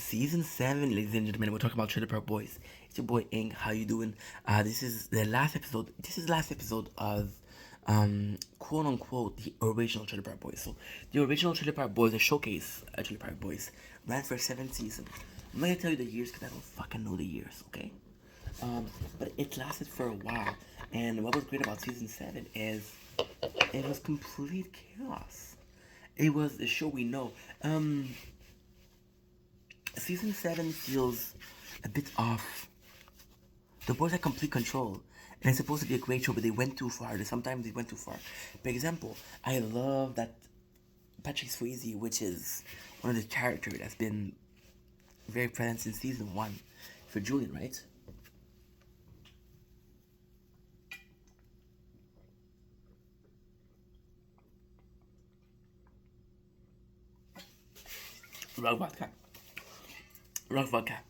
Season 7, ladies and gentlemen, we're talking about Trailer Park Boys. It's your boy Ing. How you doing? This is the last episode. This is the last episode of, quote unquote, the original Trailer Park Boys. So the original Trailer Park Boys, the showcase Trailer Park Boys, ran for 7 seasons. I'm not gonna tell you the years because I don't fucking know the years. Okay. But it lasted for a while, and what was great about season 7 is it was complete chaos. It was the show we know. Season 7 feels a bit off. The boys had complete control. And it's supposed to be a great show, but they went too far. Sometimes they went too far. For example, I love that Patrick Swayze, which is one of the characters that's been very present since season 1 for Julian, right? Rock vodka. Rock vodka.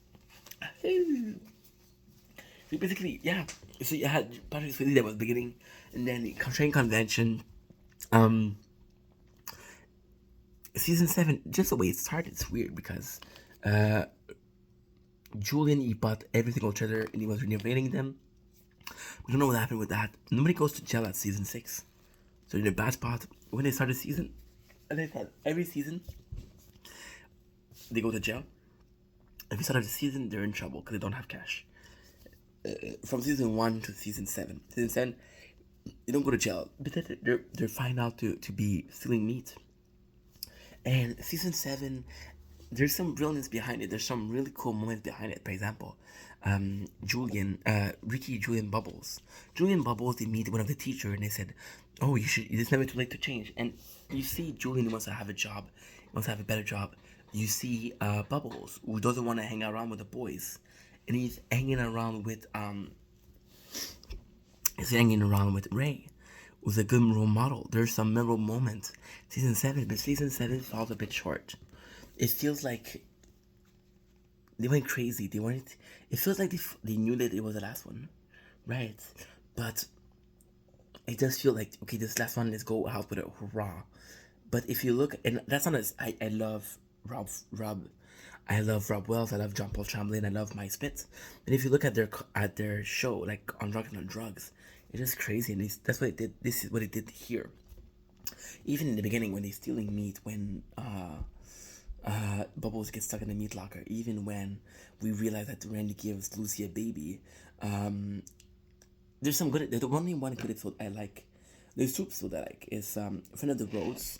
So basically, yeah. So you had Patrick Swayze that was beginning, and then the train convention. Um, season 7, just the way it started, it's weird because Julian, he bought every single trailer and he was renovating them. We don't know what happened with that. Nobody goes to jail at season 6, so in a bad spot when they started season. And they said every season they go to jail. Every start of the season, they're in trouble because they don't have cash. From season 1 to season 7. Season 7, they don't go to jail, but they're found out to be stealing meat. And season 7, there's some brilliance behind it. There's some really cool moments behind it. For example, Ricky, Julian Bubbles. Julian Bubbles, they meet one of the teacher and they said, "Oh, you should. It's never too late to change." And you see, Julian wants to have a job, wants to have a better job. You see, Bubbles, who doesn't want to hang around with the boys, and he's hanging around with Ray, who's a good role model. There's some memorable moments. Season 7, but season 7 falls a bit short. It feels like they went crazy. They weren't. It feels like they knew that it was the last one, right? But it does feel like, okay, this last one, let's go out with a hurrah. But if you look, and that's not as I love Rob, I love Rob Wells, I love John Paul Chamberlain, I love Mike Spitz. But if you look at their show, like on Rock and on Drugs, it's just crazy, and that's what it did. This is what it did here. Even in the beginning, when they're stealing meat, when Bubbles gets stuck in the meat locker, even when we realize that Randy gives Lucy a baby, there's some good. The only one good episode I like, there's two episodes I like, is Friend of the Roads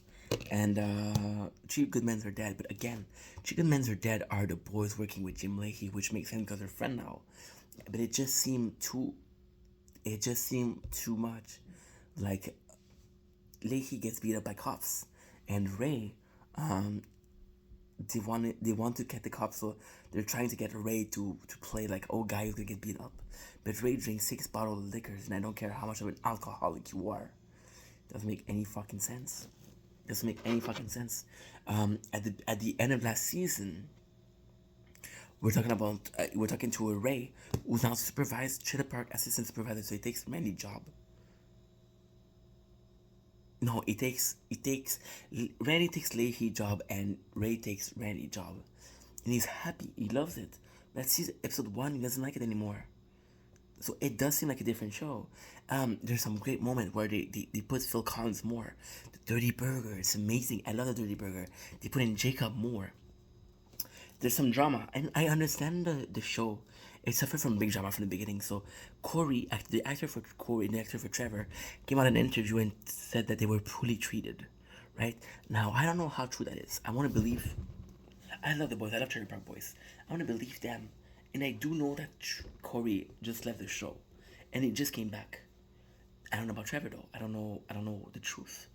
and Three Good Men Are Dead. But again, Three Good Men Are Dead are the boys working with Jim Leahy, which makes sense because they're friend now. But it just seemed too. It just seemed too much. Like Leahy gets beat up by cops, and Ray, they want to get the cops, so they're trying to get Ray to play like, oh, guy is gonna get beat up, but Ray drinks 6 bottles of liquors, and I don't care how much of an alcoholic you are. Doesn't make any fucking sense. Doesn't make any fucking sense. At the end of last season, we're talking to a Ray who's now supervised Trailer Park assistant supervisor, so he takes Randy job. No, Randy takes Leahy job and Ray takes Randy job, and he's happy. He loves it. But season episode 1, he doesn't like it anymore. So it does seem like a different show. There's some great moment where they put Phil Collins more. The Dirty Burger, it's amazing. I love the Dirty Burger. They put in Jacob more. There's some drama, and I understand the show. It suffered from big drama from the beginning. So Corey, the actor for Corey and the actor for Trevor, came out in an interview and said that they were poorly treated. Right now, I don't know how true that is. I want to believe. I love the boys. I love Trailer Park Boys. I want to believe them, and I do know that Corey just left the show, and he just came back. I don't know about Trevor though. I don't know. I don't know the truth.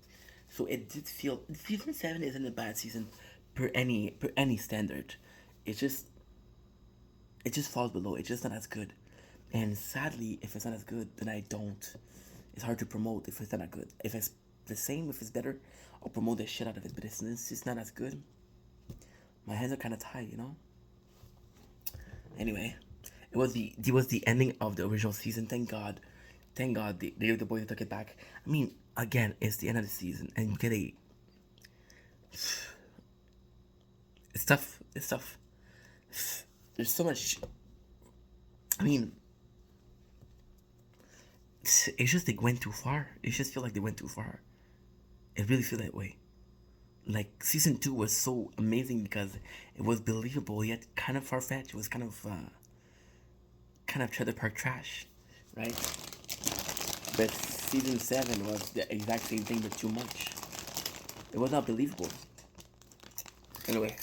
So it did feel season 7 isn't a bad season per any standard. It just it just falls below. It's just not as good. And sadly, if it's not as good, then I don't. It's hard to promote if it's not good. If it's the same, if it's better, I'll promote the shit out of it. But it's just not as good. My hands are kind of tied, you know. Anyway, it was the ending of the original season. Thank God the boys took it back. I mean, again, it's the end of the season, and you get a. It's tough. It's tough. There's so much. I mean, it's just they went too far. It just feel like they went too far. It really feel that way. Like season 2 was so amazing because it was believable yet kind of far fetched. It was kind of trailer park trash, right? But season 7 was the exact same thing but too much. It was not believable. Anyway,